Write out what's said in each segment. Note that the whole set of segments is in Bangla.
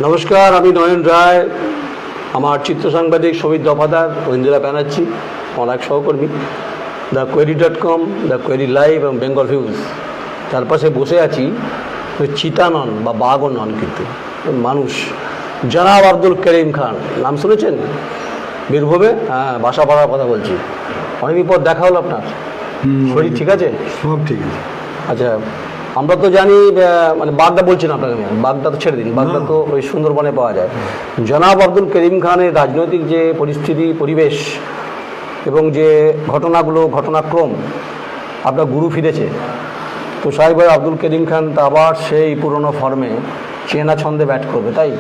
নমস্কার, আমি নয়ন রায়। আমার চিত্র সাংবাদিক সমিত দফাদার, ইন্দিরা ব্যানার্জি, আমার এক সহকর্মী, দ্য কোয়েরি.com, দ্য কোয়েরি লাইভ এবং বেঙ্গল ভিউজ, তার পাশে বসে আছি। চিতা নন বা বাঘও নন, কিন্তু মানুষ, জনাব আব্দুল করিম খান। নাম শুনেছেন? বীরভূমে, হ্যাঁ, বাসা পাড়ার কথা বলছি। অনেকদিন পর দেখা হলো আপনার। শরীর ঠিক আছে? সব ঠিক আছে। আচ্ছা, আমরা তো জানি, মানে বাগদা বলছেন আপনাকে, আমি বাগদা তো ছেড়ে দিন, বাগদা তো ওই সুন্দরবনে পাওয়া যায়। জনাব আব্দুল করিম খানের রাজনৈতিক যে পরিস্থিতি, পরিবেশ এবং যে ঘটনাগুলো, ঘটনাক্রম, আপনার গুরু ফিরেছে, তো সাহেব আব্দুল করিম খান তা আবার সেই পুরনো ফর্মে চেনা ছন্দে ব্যাট করবে, তাই?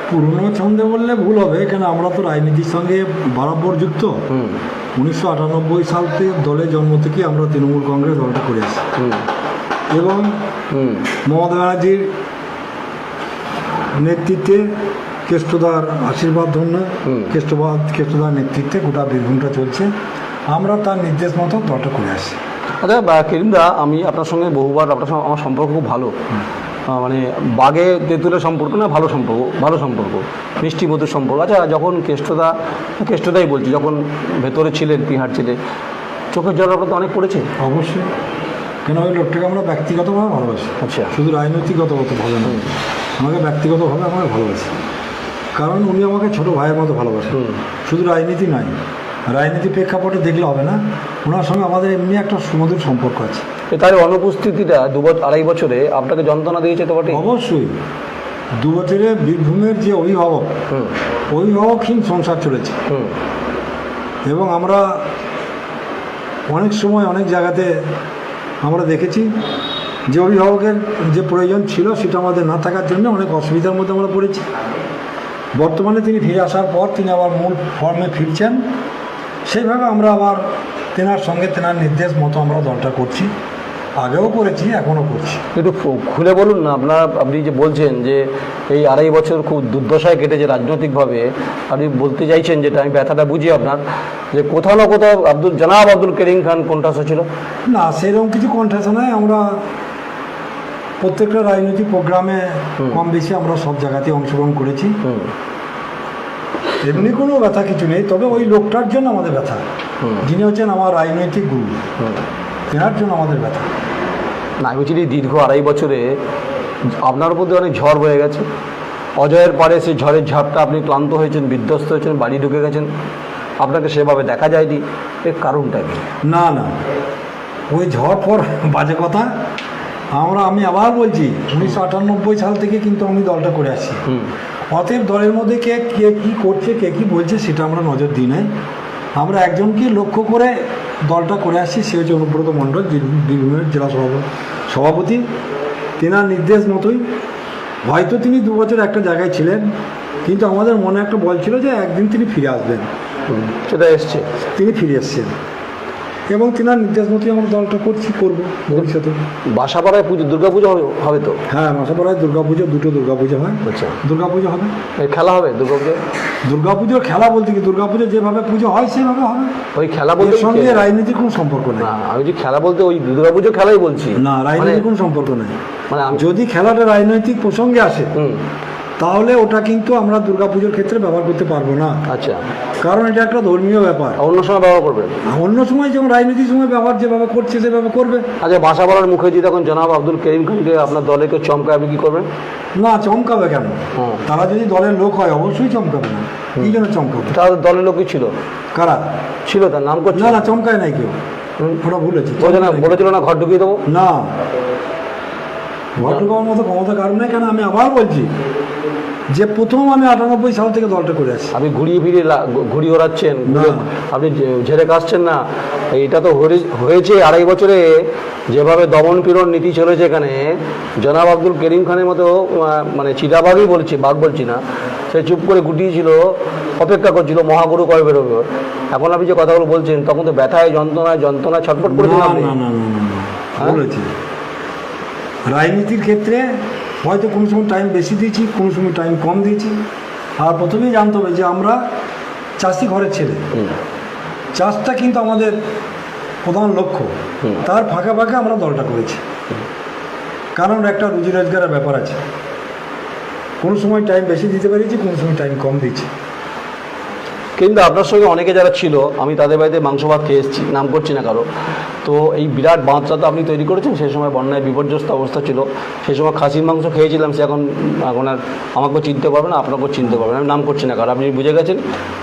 পুরনো ছন্দে বললে ভুল হবে, কেন আমরা তো রাজনীতির সঙ্গে বরাবর যুক্ত। 1998 সাল থেকে দলের জন্ম থেকে আমরা তৃণমূল কংগ্রেস দলটা করে আসি এবং মমতা ব্যানার্জির নেতৃত্বে, কেষ্টদার আশীর্বাদ ধন্য, কেষ্টদার নেতৃত্বে গোটা বীরভূমটা চলছে। আমরা তার নির্দেশ মতো দলটা করে আসি। আচ্ছা করিমদা, আমি আপনার সঙ্গে বহুবার, আপনার সঙ্গে আমার সম্পর্ক খুব ভালো, মানে বাঘে তেঁতুলের সম্পর্ক না, ভালো সম্পর্ক, মিষ্টি মধুর সম্পর্ক। আচ্ছা, যখন কেষ্টদাই বলছি, যখন ভেতরে ছিলেন, তিহার ছিলেন, চোখের জল আপনার তো অনেক পড়েছে। অবশ্যই, কেন ওই লোকটাকে আমরা ব্যক্তিগতভাবে ভালোবাসি। আচ্ছা, শুধু রাজনৈতিকগত ভালো নয়, আমাকে ব্যক্তিগতভাবে আমাকে ভালোবাসি, কারণ উনি আমাকে ছোটো ভাইয়ের মতো ভালোবাসেন। শুধু রাজনীতি নয়, রাজনীতি প্রেক্ষাপটে দেখলে হবে না, ওনার সঙ্গে আমাদের এমনি একটা সুমধুর সম্পর্ক আছে। তার অনুপস্থিতিটা 2-2.5 বছরে আপনাকে যন্ত্রণা দিয়েছে তো বটে। অবশ্যই, 2 বছরে বীরভূমের যে অভিভাবকহীন সংসার চলেছে এবং আমরা অনেক সময় অনেক জায়গাতে আমরা দেখেছি যে অভিভাবকের যে প্রয়োজন ছিল সেটা আমাদের না থাকার জন্য অনেক অসুবিধার মধ্যে আমরা পড়েছি। বর্তমানে তিনি ফিরে আসার পর তিনি আবার মূল ফর্মে ফিরছেন, সেইভাবে আমরা আবার তেনার সঙ্গে তেনার নির্দেশ মতো আমরা দলটা করছি, আগেও করেছি, এখনও করছি। একটু খুলে বলুন না, আপনি যে বলছেন যে এই 2.5 বছর খুব দুর্দশায় কেটেছে রাজনৈতিকভাবে, আপনি বলতে চাইছেন, যেটা আমি ব্যথাটা বুঝি আপনার, যে কোথাও না কোথাও জনাব আব্দুল করিম খান কণ্ঠাসা ছিল? না, সেরকম কিছু কণ্ঠাসা নয়। আমরা প্রত্যেকটা রাজনৈতিক প্রোগ্রামে কম বেশি আমরা সব জায়গাতেই অংশগ্রহণ করেছি, এমনি কোনো ব্যথা কিছু নেই। তবে ওই লোকটার জন্য আমাদের ব্যথা, যিনি হচ্ছেন আমার রাজনৈতিক গুরু, তেনার জন্য আমাদের ব্যথা। না, আমি বলছি দীর্ঘ 2.5 বছরে আপনার উপর দিয়ে অনেক ঝড় বয়ে গেছে। অজয়ের পরে সেই ঝড়ের ঝাপটা আপনি ক্লান্ত হয়েছেন, বিধ্বস্ত হয়েছেন, বাড়ি ঢুকে গেছেন, আপনাকে সেভাবে দেখা যায়নি। এর কারণটা কি? না, ওই ঝড় পর বাজে কথা। আমি আবার বলছি, 1998 সাল থেকে কিন্তু আমি দলটা করে আসছি। অতএব দলের মধ্যে কে কী করছে, কে কী বলছে, সেটা আমরা নজর দিই নাই। আমরা একজনকে লক্ষ্য করে দলটা করে আসছি, সে হচ্ছে অনুব্রত মণ্ডল, বীরভূমের জেলা সভাপতি। তেনার নির্দেশ মতোই, হয়তো তিনি 2 বছর একটা জায়গায় ছিলেন, কিন্তু আমাদের মনে একটা বল ছিল যে একদিন তিনি ফিরে আসবেন। সেটা এসছে, তিনি ফিরে এসছেন এবং তেনার নির্দেশ মতোই আমরা দলটা করবো ভবিষ্যতে। বাসাপাড়ায় দুর্গাপুজো হবে তো? হ্যাঁ, বাসাপাড়ায় দুর্গাপুজো, 2টো দুর্গাপুজো হয়। আচ্ছা, দুর্গাপুজো হবে, খেলা হবে দুর্গাপুজোর খেলা বলতে কি, দুর্গাপুজো যেভাবে পুজো হয় সেভাবে হবে। ওই খেলা বলতে সঙ্গে রাজনীতির কোনো সম্পর্ক নেই। আমি যে খেলা বলতে ওই দুর্গাপুজো খেলাই বলছি। না, রাজনীতির কোনো সম্পর্ক নেই। মানে যদি খেলাটা রাজনৈতিক প্রসঙ্গে আসে তাহলে ওটা কিন্তু আমরা দুর্গাপুজোর ক্ষেত্রে ব্যবহার করতে পারবো না। আচ্ছা, কারণ এটা একটা ধর্মীয় ব্যাপার। অন্য সময় ব্যবহার করবেন? অন্য সময় যেমন রাজনীতির সময় ব্যবহার যেভাবে করছে সেভাবে করবে। আচ্ছা, বাসাপাড়ার মুখেজি তখন জনাব আব্দুল করিম খানকে আপনার দলে কেউ চমকায়, আপনি কী করবেন? না, চমকাবে কেন? তারা যদি দলের লোক হয় অবশ্যই চমকাবে না। কি জন্য চমকাবে? তাদের দলের লোকই ছিল। কারা ছিল? তার নাম করছে না, চমকায় নাই কেউ, ওরা ভুলেছে। বলেছিল না ঘর ঢুকিয়ে দেবো? না, ঘর ঢুকাবার মতো ক্ষমতা কারণ নেই। কেন আমি আবার বলছি যে প্রথম আমি 98 সাল থেকে দলটা করে আসছি। আপনি ঘুরিয়ে ওড়াচ্ছেন, আপনি ঝেড়ে কাটছেন না। এটা তো হয়েছে 2.5 বছরে, যেভাবে দমন পীড়ন নীতি চলেছে এখানে। জনাব আব্দুল করিম খানের মতো, মানে চিতাবাঘই বলছি, বাঘ বলছি না, সে চুপ করে গুটিয়েছিল, অপেক্ষা করছিল মহাগুরু কবে বেরোবে। এখন আপনি যে কথাগুলো বলছেন, তখন তো ব্যথায়, যন্ত্রণায় ছটফট করেছেন আপনি। বলেছি, রাজনীতির ক্ষেত্রে হয়তো কোনো সময় টাইম বেশি দিয়েছি, কোনো সময় টাইম কম দিয়েছি। আর প্রথমেই জানতে হবে যে আমরা চাষি ঘরের ছেলে, চাষটা কিন্তু আমাদের প্রধান লক্ষ্য। তার ফাঁকা আমরা দলটা করেছি, কারণ একটা রুজি রোজগারের ব্যাপার আছে। কোনো সময় টাইম বেশি দিতে পেরেছি, কোনো সময় টাইম কম দিচ্ছি। কিন্তু আপনার সঙ্গে অনেকে যারা ছিল, আমি তাদের বাড়িতে মাংস ভাত খেয়ে এসেছি, নাম করছি না কারো। তো এই বিরাট বাঁধটা তো আপনি তৈরি করেছেন, সেই সময় বন্যায় বিপর্যস্ত অবস্থা ছিল, সেই সময় খাসির মাংস খেয়েছিলাম, সে এখন আর আমাকেও চিনতে পারবে না, আপনাকেও চিনতে পারবে না, আমি নাম করছি না কারণ আপনি বুঝে গেছেন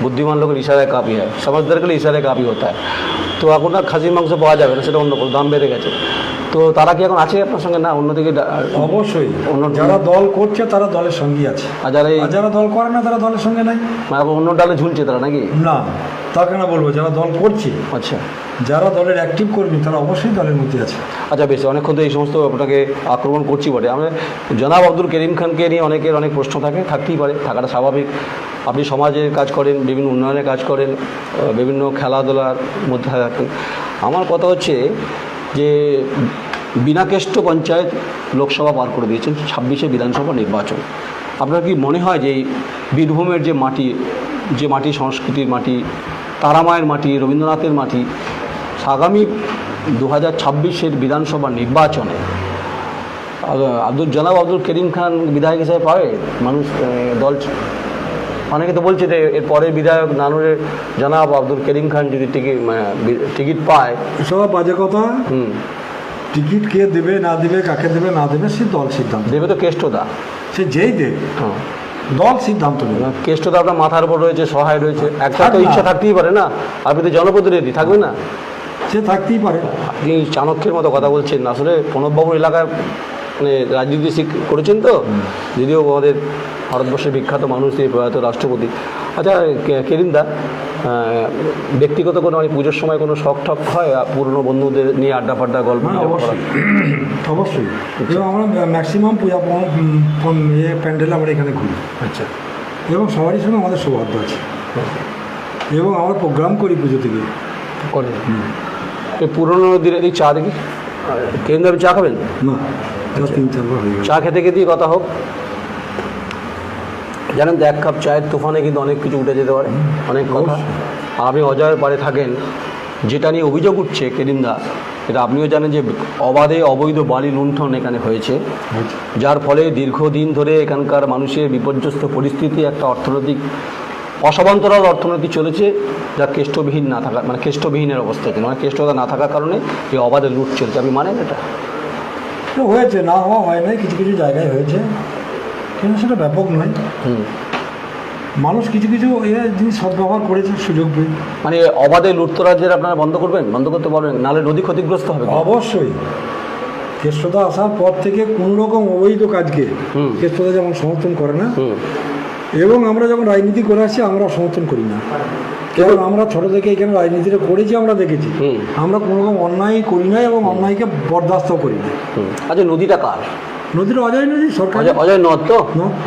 বুদ্ধিমান লোকের ইশারায় কাপি হয়, সমাজদার গেলে ইশারায় কাপি হতে হয়। তো এখন আর খাসির মাংস পাওয়া যাবে না, সেটা অন্য কোনো দাম বেড়ে গেছে। তো তারা কি এখন আছে আপনার সঙ্গে? না, অন্যদিকে অবশ্যই যারা দল করছে তারা দলের সঙ্গেই আছে, আর যারা দল করে না তারা দলের সঙ্গে নাই, অন্য ডালে ঝুলছে তারা নাকি? না, তা কেন বলবো, যারা দল করছে, আচ্ছা, যারা দলের অ্যাক্টিভ কর্মী তারা অবশ্যই দলের মধ্যে আছে। আচ্ছা বেশ, অনেকক্ষণ তো এই সমস্ত আপনাকে আক্রমণ করছি বটে। আমরা জনাব আব্দুল করিম খানকে নিয়ে অনেকের অনেক প্রশ্ন থাকতেই পারে, থাকাটা স্বাভাবিক। আপনি সমাজের কাজ করেন, বিভিন্ন উন্নয়নের কাজ করেন, বিভিন্ন খেলাধুলার মধ্যে থাকেন। আমার কথা হচ্ছে যে বিনাকেষ্ট পঞ্চায়েত লোকসভা পার করে দিয়েছেন, 26শে বিধানসভা নির্বাচন। আপনার কি মনে হয় যে এই বীরভূমের যে মাটি সংস্কৃতির মাটি, তারামায়ের মাটি, রবীন্দ্রনাথের মাটি, আগামী 2026-এর বিধানসভা নির্বাচনে জনাব আব্দুল করিম খান বিধায়ক হিসেবে পাবে মানুষ? দল অনেকে তো বলছে যে এর পরের বিধায়ক নানুরের জনাব আব্দুল করিম খান যদি টিকিট পায়। সব বাজে কথা। টিকিট কে দেবে না দেবে, কাকে দেবে না দেবে, সে দল সিদ্ধান্ত দেবে। তো কেষ্টদা, সে যেই দেবে দল সিদ্ধান্ত নেবে। কেষ্টদা আপনার মাথার উপর রয়েছে, সহায় রয়েছে, একটা তো ইচ্ছা থাকতেই পারে না? আপনি তো জনপ্রতিনিধি, থাকবে না? সে থাকতেই পারে। আপনি চাণক্যের মতো কথা বলছেন। আসলে প্রণববাবুর এলাকায় মানে রাজনীতি করেছেন তো, যদিও আমাদের ভারতবর্ষের বিখ্যাত মানুষ, দিয়ে প্রয়াত রাষ্ট্রপতি। আচ্ছা করিমদা, ব্যক্তিগত কোনো পুজোর সময় কোনো শখ ঠক হয় পুরনো বন্ধুদের নিয়ে আড্ডা ফাড্ডা গল্প? অবশ্যই। এবং আমরা ম্যাক্সিমাম পূজা প্যান্ডেল আমরা এখানে ঘুরি। আচ্ছা। এবং সবারই সঙ্গে আমাদের সৌহার্দ্য আছে, এবং আমরা প্রোগ্রাম করি পুজো থেকে করেন। এই পুরনো দিনের এই চা দেখি, কেন্দ্রে চা খাবেন না? 3-4 বার হয়ে গেল চা খেতে খেতেই কথা হোক। জানেন তো, এক কাপ চায়ের তুফানে কিন্তু অনেক কিছু উঠে যেতে পারে, অনেক কথা। আপনি অজয়ের পারে থাকেন, যেটা নিয়ে অভিযোগ উঠছে করিমদা, এটা আপনিও জানেন যে অবাধে অবৈধ বালি লুণ্ঠন এখানে হয়েছে, যার ফলে দীর্ঘদিন ধরে এখানকার মানুষের বিপর্যস্ত পরিস্থিতি, একটা অর্থনৈতিক অসমান্তরাল অর্থনীতি চলেছে, যা কেষ্টবিহীন না থাকা, মানে কেষ্টবিহীনের অবস্থা, মানে কেষ্টতা না থাকার কারণে এই অবাধে লুট চলছে। আপনি মানেন এটা? হয়েছে, না হওয়া হয় নাই, কিছু কিছু জায়গায় হয়েছে, কিন্তু সেটা ব্যাপক নয়। মানুষ কিছু কিছু জিনিস সদ্ব্যবহার করেছে সুযোগ পেয়ে। মানে অবাধে লুটতরাজের আপনারা বন্ধ করতে পারবেন, নাহলে নদী ক্ষতিগ্রস্ত হবে। অবশ্যই। কেষ্টদা আসার পর থেকে কোনো রকম অবৈধ কাজকে কেষ্টদা যেমন সমর্থন করে না, এবং আমরা যখন রাজনীতি করে আসছি আমরা সমর্থন করি না। কেবল আমরা ছোটো থেকে এখানে রাজনীতিটা করেছি, আমরা দেখেছি, আমরা কোনো রকম অন্যায় করি না এবং অন্যায়কে বরদাস্ত করি না। আচ্ছা, নদীটা কার? নদীটা অজয় নদী, সরকার। অজয় নদ তো?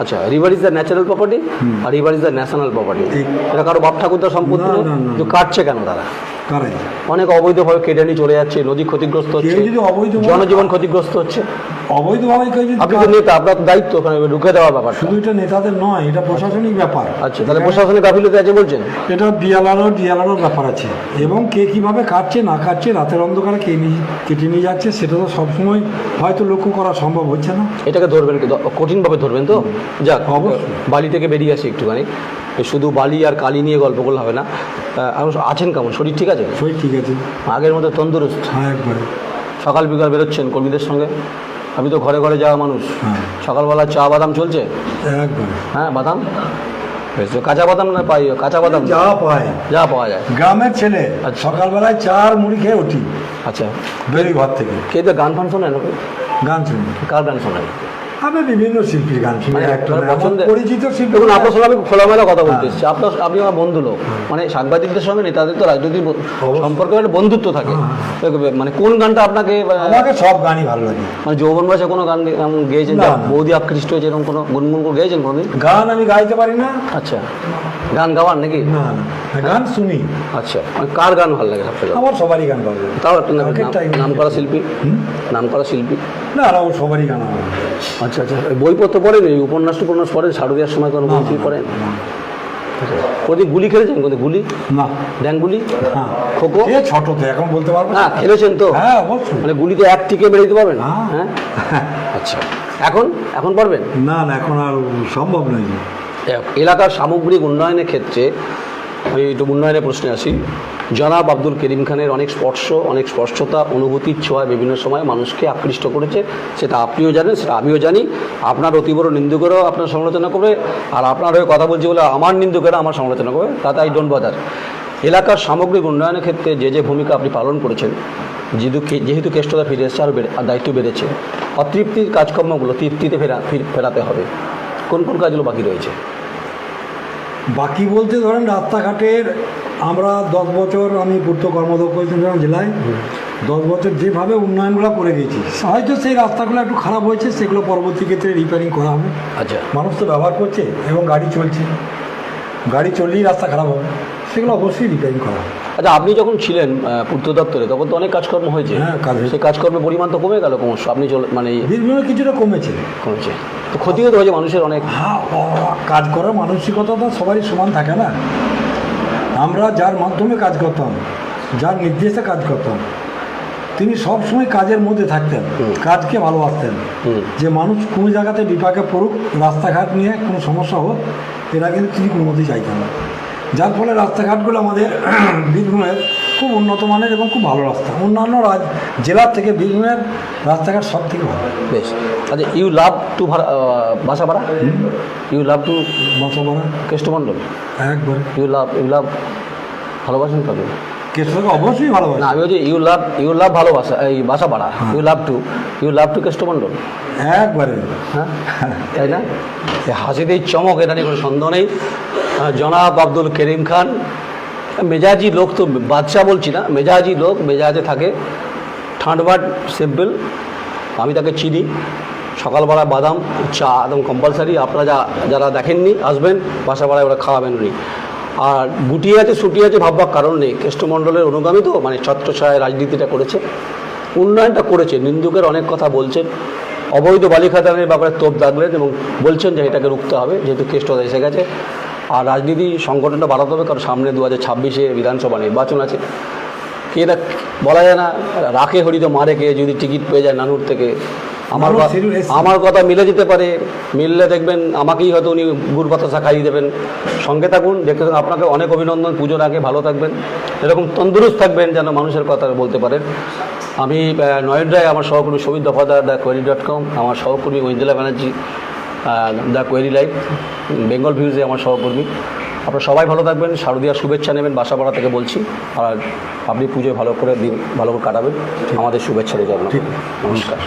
আচ্ছা, river is the natural property আর river is the national property. এটা কারো বাপ ঠাকুরদার সম্পত্তি না। কাটছে কেন তারা? অনেক অবৈধভাবে কেটে নিয়ে চলে যাচ্ছে, নদী ক্ষতিগ্রস্ত হচ্ছে, জনজীবন ক্ষতিগ্রস্ত হচ্ছে অবৈধভাবে। আপনি তো নেতা, আপনার দায়িত্ব ওখানে ঢুকে দেওয়ার ব্যাপার। শুধু এটা নেতাদের নয়, এটা প্রশাসনিক ব্যাপার। আচ্ছা, তাহলে প্রশাসনিক গাফিলতি আছে বলছেন? এটা ডিয়ালানোর ব্যাপার আছে, এবং কে কিভাবে কাটছে না কাটছে, রাতের অন্ধকারে কে কেটে নিয়ে যাচ্ছে, সেটা তো সবসময় হয়তো লক্ষ্য করা সম্ভব হচ্ছে না। এটাকে ধরবেন, কঠিনভাবে ধরবেন তো? যাক, বালি থেকে বেরিয়ে আসি একটুখানি। শুধু বালি আর কালি নিয়ে গল্প করলে হবে না। আছেন কেমন? শরীর ঠিক আছে? শরীর ঠিক আছে, আগের মতো তন্দুরুস্ত? হ্যাঁ, একবারে। সকাল বিকাল বেরোচ্ছেন কর্মীদের সঙ্গে? আমি তো ঘরে ঘরে যাওয়া মানুষ, সকালবেলা চা বাদাম চলছে? একবারে। হ্যাঁ, বাদাম বেশ। কাঁচা বাদাম না পাই? কাঁচা বাদাম যা পাওয়া যায়। গ্রামের ছেলে সকালবেলায় চা আর মুড়ি খেয়ে উঠি। আচ্ছা, বেরি ঘর থেকে। কে তো গান ফান শোনেন? গান শুনি। কার গান শোনেন? আমি বিভিন্ন শিল্পীর গান শুনি, পরিচিত শিল্পী। দেখুন, আপনার সঙ্গে আমি খোলামেলা কথা বলতে এসেছি। আপনি আমার বন্ধু লোক, মানে সাংবাদিকদের সঙ্গে নেতাদের তো রাজনৈতিক সম্পর্কে একটা বন্ধুত্ব থাকে। মানে কোন গানটা আপনাকে? আমাকে সব গানই ভালো লাগে। মানে যৌবন বয়সে কোনো গান গেয়েছেন? বৌদি আকৃষ্ট হয়েছে এরকম কোনো গুনগুন করে গেয়েছেন কোনোদিন? গান আমি গাইতে পারি না। আচ্ছা, গান গাওয়ার নাকি? না, গান শুনি। আচ্ছা, কার গান ভালো লাগে সবচেয়ে? আমার সবারই গান ভালো লাগে। তাও একটা নাম করা শিল্পী? না, ও সবারই গান আমার। আচ্ছা, বইপত্র পড়েন? উপন্যাস পড়েন? শারদীয়ার সময় কোনো বই পড়েন? কোনোদিন গুলি খেলেছেন? কোনোদিন গুলি, না। ড্যাঙ্গুলি, হ্যাঁ, খোখো? এ ছোট তো, এখন বলতে পারবো না, খেলেছেন তো? হ্যাঁ, অবশ্যই। মানে গুলিতে এক টিকে মেরে দিতে পারবেন? হ্যাঁ। হ্যাঁ, আচ্ছা। এখন এখন পারবেন? না না, এখন আর সম্ভব নয়। এলাকার সামগ্রিক উন্নয়নের ক্ষেত্রে আমি একটু উন্নয়নের প্রশ্নে আসি। জনাব আব্দুল করিম খানের অনেক স্পর্শতা, অনুভূতির ছোঁয়া বিভিন্ন সময় মানুষকে আকৃষ্ট করেছে, সেটা আপনিও জানেন, সেটা আমিও জানি। আপনার অতি বড় নিন্দুকেরাও আপনার সমালোচনা করবে, আর আপনার হয়ে কথা বলছি বলে আমার নিন্দুকেরা আমার সমালোচনা করবে, তাতে আই ডোন্ট বাদার। এলাকার সামগ্রিক উন্নয়নের ক্ষেত্রে যে ভূমিকা আপনি পালন করেছেন, যেহেতু কেষ্টতা ফিরে এসেছে আর দায়িত্ব বেড়েছে, অতৃপ্তির কাজকর্মগুলো তৃপ্তিতে ফেরাতে হবে। কোন কোন কাজগুলো বাকি রয়েছে? বাকি বলতে ধরেন রাস্তাঘাটের, আমরা 10 বছর আমি পূর্ত কর্মদক্ষ ছিলাম জেলায়, 10 বছর যেভাবে উন্নয়নগুলো করে গেছি, হয়তো সেই রাস্তাগুলো একটু খারাপ হয়েছে, সেগুলো পরবর্তী ক্ষেত্রে রিপেয়ারিং করা হবে। আচ্ছা। মানুষ তো ব্যবহার করছে এবং গাড়ি চলছে, গাড়ি চললেই রাস্তা খারাপ হবে, সেগুলো অবশ্যই রিপেয়ারিং করা হবে। আচ্ছা, আপনি যখন ছিলেন পূর্ত দপ্তরে তখন তো অনেক কাজকর্ম হয়েছে। হ্যাঁ, কাজ হয়েছে। সেই কাজকর্মের পরিমাণ তো কমে গেল ক্রমশ, আপনি মানে বীরভূমে কিছুটা কমেছে। তো ক্ষতিও তো হয়েছে মানুষের অনেক। হ্যাঁ, কাজ করার মানসিকতা তো সবারই সমান থাকে না। আমরা যার মাধ্যমে কাজ করতাম, যার নির্দেশে কাজ করতাম, তিনি সবসময় কাজের মধ্যে থাকতেন, কাজকে ভালোবাসতেন। যে মানুষ কোনো জায়গাতে বিপাকে পড়ুক, রাস্তাঘাট নিয়ে কোনো সমস্যা হোক, এরা কিন্তু তিনি কোনো মতেই চাইতেন না। যার ফলে রাস্তাঘাটগুলো আমাদের বীরভূমের খুব উন্নত মানের এবং খুব ভালো রাস্তা। অন্যান্য জেলার থেকে বীরভূমের রাস্তাঘাট সব থেকে ভালো। বেশ। আচ্ছা, ইউ লাভ টু বাসা ভাড়া, ইউ লাভ টু বাসা ভাড়া কেষ্টমণ্ডল, একবারে ইউ লাভ ভালোবাসেন তবে? কেষ্টকে অবশ্যই ভালোবাসে। না, আমি বলছি ইউ লাভ ভালোবাসা, এই বাসা ভাড়া, ইউ লাভ টু কেষ্টমণ্ডল। একবারে। হ্যাঁ, তাই না? হাসিতেই চমক, এটা নিয়ে কোনো সন্দেহ নেই। জনাব আব্দুল করিম খান মেজাজি লোক, তো বাদশা বলছি না, মেজাজি লোক, মেজাজে থাকে, ঠান্ডবাট সিম্পল। আমি তাকে চিনি। সকালবেলা বাদাম চা একদম কম্পালসারি। আপনারা যারা দেখেননি আসবেন, বাসা ভাড়ায় ওরা খাওয়াবেন উনি। আর গুটিয়ে আছে ছুটি আছে ভাববার কারণ নেই। কেষ্টমণ্ডলের অনুগামী তো, মানে ছত্রছায়ায় রাজনীতিটা করেছে, উন্নয়নটা করেছে। নিন্দুকের অনেক কথা বলছেন, অবৈধ বালিখাদানের ব্যাপারে তোপ দাগলেন এবং বলছেন যে এটাকে রুখতে হবে, যেহেতু কেষ্টতা এসে গেছে। আর রাজনীতি সংগঠনটা বাড়াতে হবে, কারণ সামনে 2026-এ বিধানসভা নির্বাচন আছে। কে বলা যায় না, রাখে হরিত মারে কে, যদি টিকিট পেয়ে যায় নানুর থেকে। আমার কথা মিলে যেতে পারে, মিললে দেখবেন আমাকেই হয়তো উনি গুড় বাতাসা খাইয়ে দেবেন। সঙ্গে থাকুন, দেখতে থাকুন। আপনাকে অনেক অভিনন্দন। পুজোর আগে ভালো থাকবেন, এরকম তন্দুরুস্ত থাকবেন, যেন মানুষের কথা বলতে পারেন। আমি নয়ন রায়, আমার সহকর্মী সবিত দফাদার, thequery.com, আমার সহকর্মী Oindrila Banerjee, the query live, Bengal ভিউজে আমার সহকর্মী। আপনারা সবাই ভালো থাকবেন, শারদীয়ার শুভেচ্ছা নেবেন, বাসাপাড়া থেকে বলছি। আর আপনি পুজোয় ভালো করে দিন, ভালো করে কাটাবেন, আমাদের শুভেচ্ছা রইল। নমস্কার।